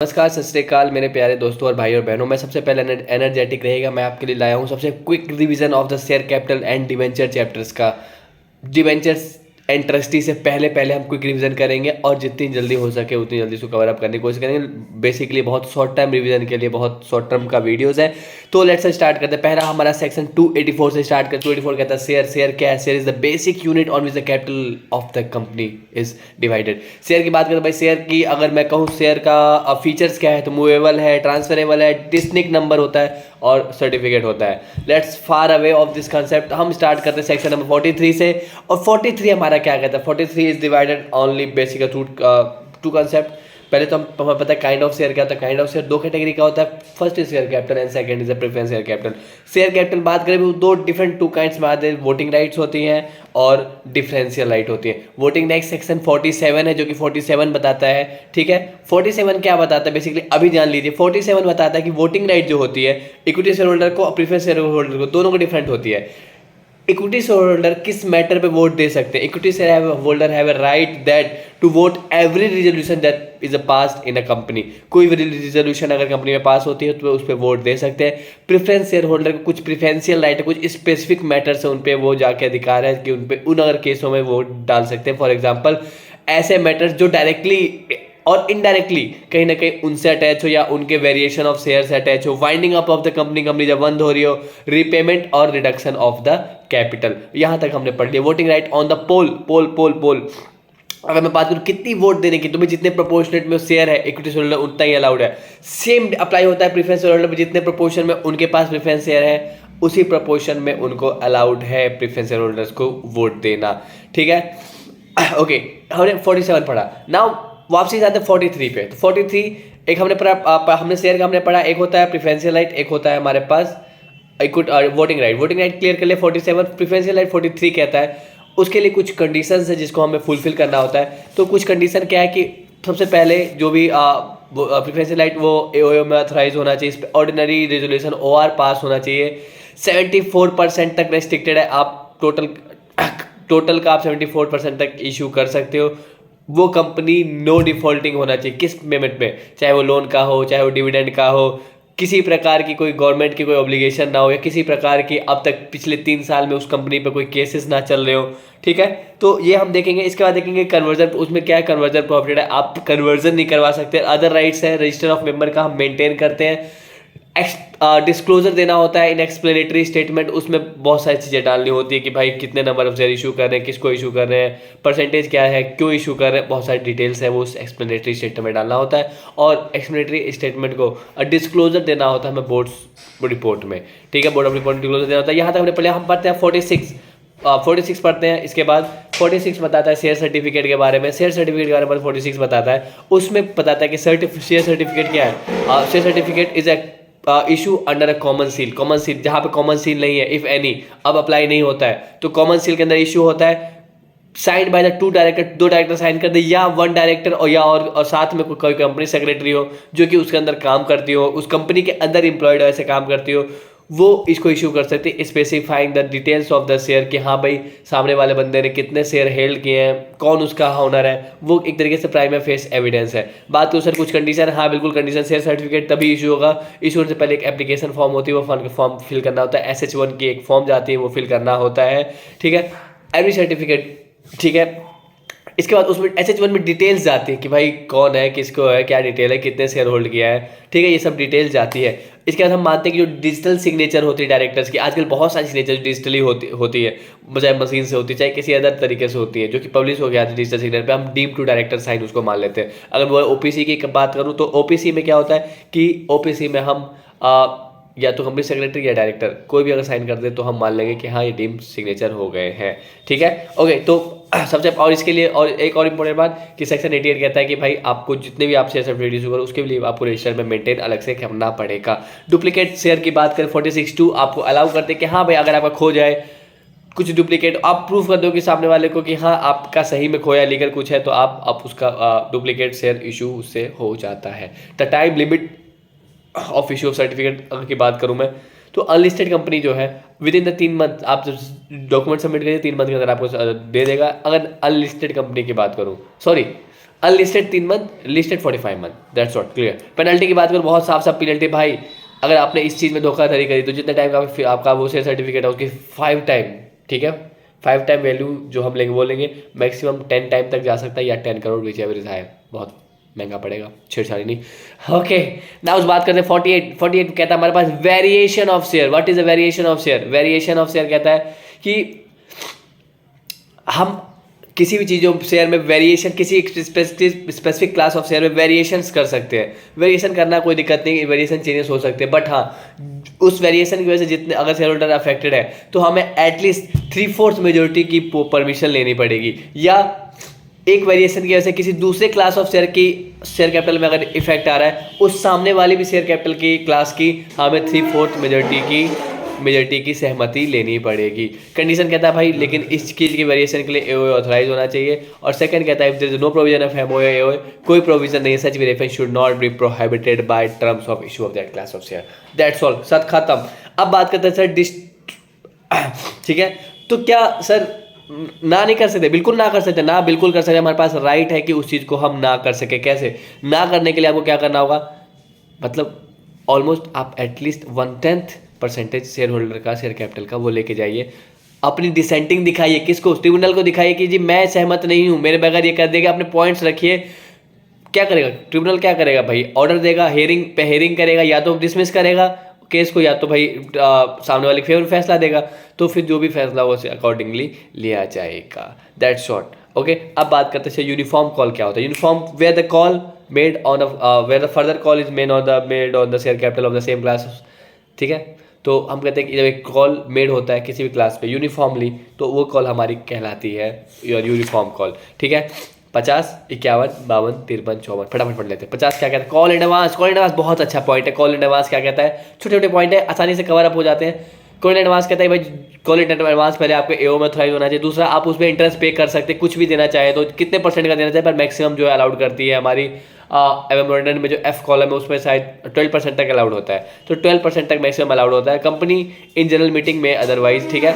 नमस्कार, सत श्री अकाल मेरे प्यारे दोस्तों और भाई और बहनों। मैं सबसे पहले एनर्जेटिक रहेगा, मैं आपके लिए लाया हूँ सबसे quick revision of the share capital and debenture chapters का। डिवेंचर्स एंड ट्रस्टी से पहले पहले हम क्विक रिवीजन करेंगे और जितनी जल्दी हो सके उतनी जल्दी उसको कवर अप करने की कोशिश करेंगे। बेसिकली बहुत शॉर्ट टाइम रिवीजन के लिए बहुत शॉर्ट टर्म का वीडियोस है। तो लेट्स स्टार्ट करते हैं। पहला हमारा सेक्शन 284 से स्टार्ट कर। 284 कहता है शेयर। शेयर क्या है? Share is the basic unit on which the capital of the company is divided. Share की बात करें भाई, शेयर की अगर मैं कहूँ शेयर का फीचर्स क्या है तो मूवेबल है, ट्रांसफरेबल है, डिस्टिंक्ट नंबर होता है और सर्टिफिकेट होता है। Let's far away of this concept. हम स्टार्ट करते हैं सेक्शन नंबर 43 से। और 43 हमारा क्या कहता है? 43 is divided only basic through to concept. पहले तो हमें पता है काइंड ऑफ शेयर क्या होता है। काइंड ऑफ शेयर दो कैटेगरी का होता है। First is share capital and second is the preference share capital. Share capital बात करें तो दो डिफरेंट टू काइंड्स में आते हैं। वोटिंग राइट्स होती हैं और डिफरेंशियल राइट होती है। वोटिंग नेक्स्ट सेक्शन 47 है जो कि 47 बताता है। ठीक है, 47 क्या बताता है बेसिकली अभी जान लीजिए। 47 बताता है कि वोटिंग राइट जो होती है इक्विटी शेयर होल्डर को और प्रेफरेंस शेयर होल्डर को दोनों को डिफरेंट होती है। इक्विटी शेयर होल्डर किस मैटर पे वोट दे सकते हैं? Equity share holder have a right that to vote every resolution that is a passed in a company. कोई भी रिजोल्यूशन अगर कंपनी में पास होती है तो उस पर वोट दे सकते हैं। प्रेफरेंस शेयर होल्डर को कुछ प्रेफरेंशियल राइट है, कुछ स्पेसिफिक मैटर्स है उन पे वो जाके अधिकार है कि उन पे उन अगर केसों में वोट डाल सकते हैं। फॉर एग्जाम्पल ऐसे मैटर्स जो डायरेक्टली और इनडायरेक्टली कहीं ना कहीं उनसे अटैच हो या उनके वेरिएशन ऑफ शेयर से अटैच हो। Winding up of the company, company जब बंद हो रही हो, रीपेमेंट और रिडक्शन ऑफ द कैपिटल। यहां तक हमने पढ़ लिया। वोटिंग राइट ऑन द पोल। पोल पोल पोल अगर मैं बात करूं कितनी वोट देने की, तुम्हें जितने प्रोपोर्शनेट में शेयर है इक्विटी शेयर होल्डर उतना ही अलाउड है। सेम अप्लाई होता है प्रेफरेंस शेयर होल्डर में। जितने प्रोपोर्शन में उनके पास प्रेफरेंस शेयर है उसी प्रोपोर्शन में उनको अलाउड है प्रेफरेंस शेयर होल्डर्स को वोट देना। ठीक है, ओके हमने 47 पढ़ा। नाउ वापसी जाते हैं 43 पे। तो 43 एक हमने पढ़ा, हमने शेयर का हमने पढ़ा। एक होता है प्रेफरेंशियल राइट, एक होता है हमारे पास voting right. Voting right clear कर ले 47। प्रेफरेंशियल राइट 43 कहता है उसके लिए कुछ कंडीशंस है जिसको हमें फुलफिल करना होता है। तो कुछ कंडीशन क्या है कि सबसे पहले जो भी प्रेफरेंशियल राइट वो एओए में ऑथराइज होना चाहिए। इस पर ऑर्डिनरी रेजोल्यूशन ओआर पास होना चाहिए। 74% तक रेस्ट्रिक्टेड है। आप टोटल का आप 74% तक इशू कर सकते हो। वो कंपनी नो डिफॉल्टिंग होना चाहिए। किस पेमेंट में? चाहे वो लोन का हो, चाहे वो डिविडेंड का हो, किसी प्रकार की कोई गवर्नमेंट की कोई ऑब्लिगेशन ना हो, या किसी प्रकार की अब तक पिछले 3 साल में उस कंपनी पे कोई केसेस ना चल रहे हो। ठीक है, तो ये हम देखेंगे। इसके बाद देखेंगे कन्वर्जन। उसमें क्या है? कन्वर्जन प्रॉफिट है, आप कन्वर्जन नहीं करवा सकते। अदर राइट्स है, रजिस्टर ऑफ मेंबर का हम मेंटेन करते हैं। डिस्क्लोजर देना होता है इन एक्सप्लेनेटरी स्टेटमेंट। उसमें बहुत सारी चीज़ें डालनी होती है कि भाई कितने नंबर ऑफ शेयर इशू कर रहे हैं, किसको इशू कर रहे हैं, परसेंटेज क्या है, क्यों इशू कर रहे हैं, बहुत सारी डिटेल्स है वो उस एक्सप्लेनेटरी स्टेटमेंट में डालना होता है। और एक्सप्लेनेटरी स्टेटमेंट को डिस्क्लोजर देना होता है हमें बोर्ड रिपोर्ट में। ठीक है, बोर्ड ऑफ रिपोर्ट डिस्क्लोजर देना होता है। यहाँ तक हमने पहले हम पढ़ते हैं 46 पढ़ते हैं। इसके बाद 46 बताता है शेयर सर्टिफिकेट के बारे में। शेयर सर्टिफिकेट के बारे में 46 बताता है। उसमें बताता है कि शेयर सर्टिफिकेट क्या है। Share certificate is issue under a common seal. Common seal जहाँ पे कॉमन सील नहीं है, इफ एनी, अब अप्लाई नहीं होता है, तो कॉमन सील के अंदर इशू होता है। Signed by the 2 director, 2 director sign कर दे, या 1 डायरेक्टर और साथ में कोई कंपनी सेक्रेटरी हो जो कि उसके अंदर काम करती हो, उस कंपनी के अंदर एम्प्लॉयड ऐसे काम करती हो, वो इसको इशू कर सकते हैं। Specifying the details of the share कि हाँ भाई सामने वाले बंदे ने कितने शेयर हेल्ड किए हैं, कौन उसका ओनर है, वो एक तरीके से प्राइम फेस एविडेंस है। बात करो सर कुछ कंडीशन। हाँ बिल्कुल कंडीशन। शेयर सर्टिफिकेट तभी इशू होगा, इशू होने से पहले एक एप्लीकेशन फॉर्म होती है, वो फॉर्म फिल करना होता है। SH1 की एक फॉर्म जाती है, वो फिल करना होता है। ठीक है, एवरी सर्टिफिकेट। ठीक है, इसके बाद उसमें SH1 में डिटेल्स जाती है कि भाई कौन है, किसको है, क्या डिटेल है, कितने शेयर होल्ड किया है। ठीक है, ये सब डिटेल्स जाती है। इसके बाद हम मानते हैं कि जो डिजिटल सिग्नेचर होती है डायरेक्टर्स की, आजकल बहुत सारी सिग्नेचर डिजिटली होती है, चाहे मशीन से होती है चाहे किसी अदर तरीके से होती है, जो कि पब्लिश हो गया है डिजिटल सिग्नेचर पे, हम डीम टू डायरेक्टर साइन उसको मान लेते हैं। अगर वो OPC की बात करूँ तो OPC में क्या होता है कि OPC में हम या तो कंपनी सेक्रेटरी या डायरेक्टर कोई भी अगर साइन कर दे तो हम मान लेंगे कि हाँ ये डीम सिग्नेचर हो गए हैं। ठीक है, ओके। तो सबसे और इसके लिए और एक और इम्पोर्टेंट बात कि सेक्शन 88 कहता है कि भाई आपको जितने भी आप शेयर सर्टिफिकेट इशू करो उसके लिए आपको रजिस्टर में मेंटेन अलग से करना पड़ेगा। डुप्लीकेट शेयर की बात करें 46(2) आपको अलाउ करते हैं कि हाँ भाई अगर आपका खो जाए कुछ डुप्लीकेट, आप प्रूफ कर दो कि सामने वाले को कि हाँ आपका सही में खोया लीगल कुछ है, तो आप उसका डुप्लीकेट शेयर इशू उससे हो जाता है। The time limit of issue of certificate की बात करूं मैं तो अनलिस्टेड कंपनी जो है विद इन द 3 मंथ आप डॉक्यूमेंट सबमिट करिए 3 मंथ के अंदर आपको दे देगा। अगर अनलिस्टेड कंपनी की बात करूं, sorry unlisted 3 month, listed 45 month, that's not clear. Penalty की बात करूँ, बहुत साफ साफ पेनल्टी भाई, अगर आपने इस चीज़ में धोखाधड़ी करी तो जितने टाइम का आपका वो शेयर सर्टिफिकेट है उसकी 5 टाइम, ठीक है, 5 टाइम वैल्यू जो हम लेंगे वो लेंगे, मैक्सिमम 10 टाइम तक जा सकता है या 10 crore which ever is high, बहुत महंगा पड़ेगा, छेड़छाड़ी नहीं। ओके, ना उस बात करते हैं 48 कहता है हमारे पास variation of share. What is a variation of share? Variation of share कहता है कि हम किसी भी चीज़ों शेयर में वेरिएशन, किसी स्पेसिफिक क्लास ऑफ शेयर में वेरिएशंस कर सकते हैं। वेरिएशन करना कोई दिक्कत नहीं, वेरिएशन चेंजेस हो सकते हैं, बट हाँ उस वेरिएशन की वजह से जितने अगर शेयर होल्डर अफेक्टेड है तो हमें एटलीस्ट 3/4 मेजोरिटी की परमिशन लेनी पड़ेगी, या एक वेरिएशन की वजह से किसी दूसरे क्लास ऑफ शेयर की शेयर कैपिटल में अगर इफेक्ट आ रहा है, उस सामने वाली भी शेयर कैपिटल की क्लास की हमें 3/4 मेजोरिटी की सहमति लेनी पड़ेगी। कंडीशन कहता है भाई लेकिन इस चीज़ की वेरिएशन के लिए एओए ऑथराइज होना चाहिए। और सेकंड कहता है if there is no provision of AOA, कोई प्रोविजन नहीं, such variation should not be prohibited by terms of issue of that class of share. That's all, sir खत्म। अब बात करते हैं सर ठीक है, तो क्या सर ना नहीं कर सकते? बिल्कुल ना कर सकते, ना बिल्कुल कर सकते। हमारे पास राइट है कि उस चीज़ को हम ना कर सके। कैसे ना करने के लिए आपको क्या करना होगा, मतलब ऑलमोस्ट आप एटलीस्ट 1/10% शेयर होल्डर का शेयर कैपिटल का वो लेके जाइए, अपनी डिसेंटिंग दिखाइए, किसको, ट्रिब्यूनल को दिखाइए कि जी मैं सहमत नहीं हूँ, मेरे बगैर ये कर देगा, अपने पॉइंट्स रखिए। क्या करेगा ट्रिब्यूनल, क्या करेगा भाई, ऑर्डर देगा, हेयरिंग पे हेयरिंग करेगा, या तो डिसमिस करेगा केस को, या तो भाई सामने वाले के फेवर फैसला देगा, तो फिर जो भी फैसला हो उसे अकॉर्डिंगली लिया जाएगा। That's short. ओके, अब बात करते हैं यूनिफॉर्म कॉल क्या होता है। Uniform where the call made on where the further call is made on the share capital of the same class, ठीक है। तो हम कहते हैं कि जब एक कॉल मेड होता है किसी भी क्लास पे यूनिफॉर्मली, तो वो कॉल हमारी कहलाती है यूनिफॉर्म कॉल, ठीक है। 50, 51, 52, 53, 54, फटाफट पढ़ लेते हैं। 50 क्या कहता है, call in advance. Call in advance बहुत अच्छा पॉइंट है। कॉल इन एडवांस क्या कहता है, छोटे छोटे पॉइंट है, आसानी से कवर अप हो जाते हैं। कॉल इन एडवांस कहता है भाई, कॉल इन एडवांस पहले आपको एओ में ऑथराइज होना चाहिए। दूसरा, आप उसमें इंटरेस्ट पे कर सकते हैं, कुछ भी देना चाहे तो, कितने परसेंट का देना चाहे, पर मैक्सिमम जो है अलाउड करती है हमारी एवमोडेंट में जो एफ कॉलम है उसमें शायद 12% तक अलाउड होता है, तो 12% तक मैक्सिमम अलाउड होता है कंपनी इन जनरल मीटिंग में, अदरवाइज, ठीक है।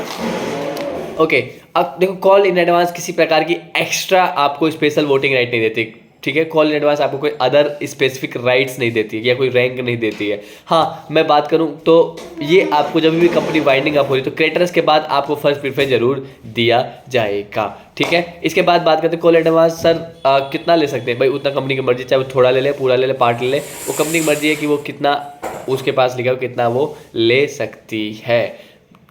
ओके, अब देखो कॉल इन एडवांस किसी प्रकार की एक्स्ट्रा आपको स्पेशल वोटिंग राइट नहीं देती, ठीक है। कॉल इन एडवांस आपको कोई अदर स्पेसिफिक राइट्स नहीं देती है या कोई रैंक नहीं देती है। हाँ, मैं बात करूं तो ये आपको जब भी कंपनी वाइंडिंग अप हो रही तो क्रेडिटर्स के बाद आपको फर्स्ट प्रेफरेंस जरूर दिया जाएगा, ठीक है। इसके बाद बात करते हैं कॉल एडवांस सर कितना ले सकते हैं भाई, उतना कंपनी की मर्जी, चाहे वो थोड़ा ले ले, पूरा ले ले, पार्ट ले ले, वो कंपनी की मर्जी है कि वो कितना उसके पास लिखा हो कितना वो ले सकती है,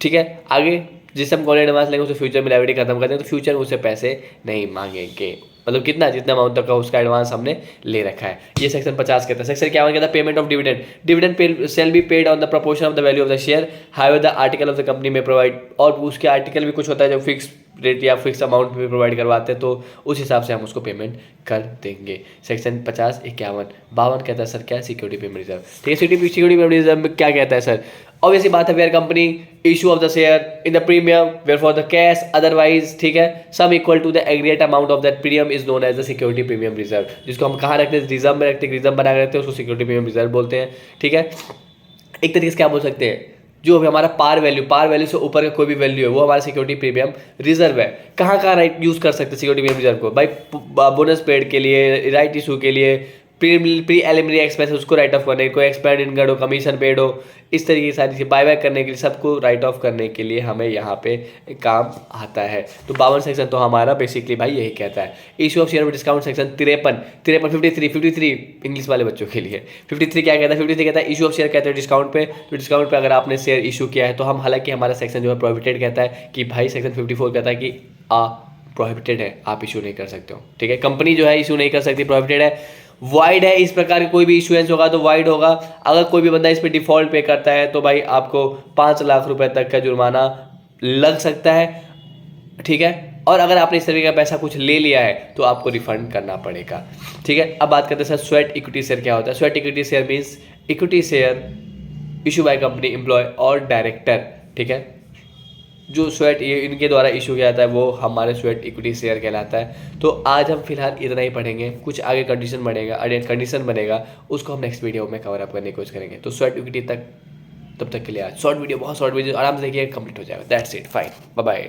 ठीक है। आगे जिससे हम कॉल एडवांस लेंगे उसे फ्यूचर में लायबिलिटी खत्म कर देंगे, तो फ्यूचर में उससे पैसे नहीं मांगेंगे, मतलब कितना, जितना अमाउंट तक का उसका एडवांस हमने ले रखा है। ये सेक्शन 50 कहता है। सेक्शन 51 कहता है payment of dividend. Dividend shall be paid on the proportion of the value of the share, however the article of the company में प्रोवाइड। और उसके आर्टिकल भी कुछ होता है जो फिक्स रेट या फिक्स अमाउंट पे प्रोवाइड करवाते हैं, तो उस हिसाब से हम उसको पेमेंट कर देंगे। सेक्शन 50, 51, 52 कहता है सर क्या, सिक्योरिटी पेमेंट रिजर्व, ठीक है। सिक्योरिटी पेमेंट रिजर्व में क्या कहता है सर, ऑब्वियसली बात है, where company issue of the share in the premium where for the cash otherwise, ठीक है, sum equal to the aggregate amount of that premium is known as the security premium reserve, जिसको हम कहाँ रखते हैं, reserve में रखते हैं, रिजर्व बना के रखते हैं, उसको सिक्योरिटी प्रीमियम रिजर्व बोलते हैं, ठीक है। एक तरीके से क्या बोल सकते हैं, जो भी हमारा पार वैल्यू से ऊपर का कोई भी वैल्यू है वो हमारा सिक्योरिटी प्रीमियम रिजर्व है। कहाँ राइट यूज़ कर सकते हैं सिक्योरिटी प्रीमियम रिजर्व को भाई, बोनस पेड के लिए, राइट इशू के लिए, प्री एलिमिनरी एक्सपेंस उसको राइट ऑफ करने, कोई एक्सपायर्ड इनकम हो, कमीशन पेड हो, इस तरीके की सारी चीज़ बायबैक करने के लिए, सबको राइट ऑफ करने के लिए हमें यहाँ पे काम आता है। तो 52 सेक्शन तो हमारा बेसिकली भाई यही कहता है। इशू ऑफ शेयर में डिस्काउंट सेक्शन 53 इंग्लिश वाले बच्चों के लिए। 53 क्या कहता है, 53 कहता है इशू ऑफ शेयर कहते हैं डिस्काउंट पे, तो डिस्काउंट पे अगर आपने शेयर इशू किया है तो हम, हालांकि हमारा सेक्शन जो है प्रोहिबिटेड कहता है कि भाई, सेक्शन 54 कहता है कि प्रोहिबिटेड है, आप इशू नहीं कर सकते हो, ठीक है। कंपनी जो है इशू नहीं कर सकती, प्रोहिबिटेड है। वाइड है, इस प्रकार की कोई भी इशुएंस होगा तो वाइड होगा। अगर कोई भी बंदा इस पर डिफॉल्ट पे करता है तो भाई आपको 5 लाख रुपए तक का जुर्माना लग सकता है, ठीक है। और अगर आपने इस तरीके का पैसा कुछ ले लिया है तो आपको रिफंड करना पड़ेगा, ठीक है। अब बात करते हैं सर स्वेट इक्विटी शेयर क्या होता है। Sweat equity share means equity share issue by company employ और डायरेक्टर, ठीक है। जो स्वेट इनके द्वारा इशू किया जाता है वो हमारे स्वेट इक्विटी शेयर कहलाता है। तो आज हम फिलहाल इतना ही पढ़ेंगे, कुछ आगे कंडीशन बनेगा उसको हम नेक्स्ट वीडियो में कवर अप करने की कोशिश करेंगे। तो स्वेट इक्विटी तक तब तक के लिए आज शॉर्ट वीडियो, बहुत शॉर्ट वीडियो आराम से देखिए, कंप्लीट हो जाएगा। That's it, fine, bye bye.